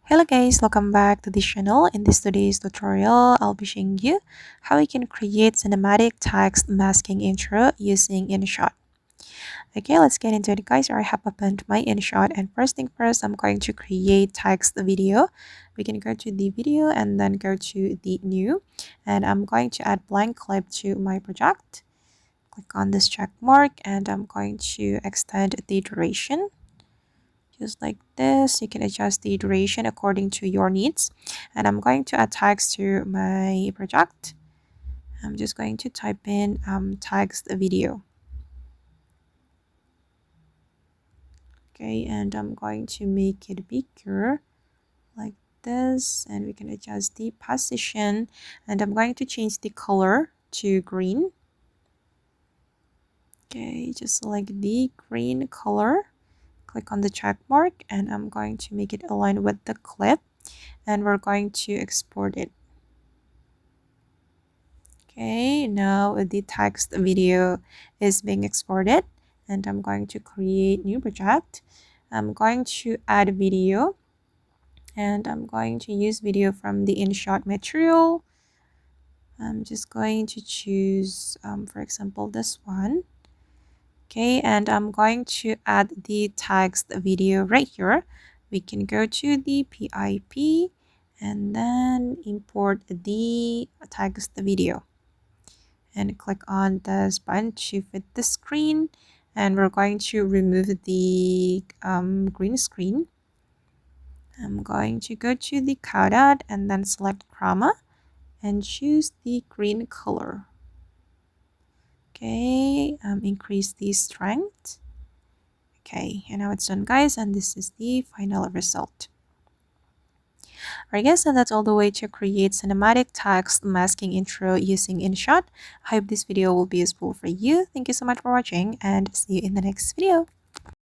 Hello guys, welcome back to this channel. In this today's tutorial, I'll be showing you how you can create cinematic text masking intro using InShot. Okay, let's get into it guys. I have opened my InShot and first thing first, I'm going to create text video. We can go to the video and then go to the new and I'm going to add blank clip to my project. Click on this check mark and I'm going to extend the duration. Just like this, you can adjust the duration according to your needs. And I'm going to add tags to my project. I'm just going to type in text video. Okay, and I'm going to make it bigger like this, and we can adjust the position. And I'm going to change the color to green. Okay, just select the green color. Click on the check mark, and I'm going to make it align with the clip. And we're going to export it. Okay, now the text video is being exported and I'm going to create new project. I'm going to add video and I'm going to use video from the InShot material. I'm just going to choose, for example, this one. Okay, and I'm going to add the text video right here. We can go to the PIP and then import the text video. And click on this button to fit the screen, and we're going to remove the green screen. I'm going to go to the cutout and then select chroma and choose the green color. Okay, increase the strength. Okay, and now it's done guys, and this is the final result. Alright guys, and that's all the way to create cinematic text masking intro using InShot. I hope this video will be useful for you. Thank you so much for watching and see you in the next video.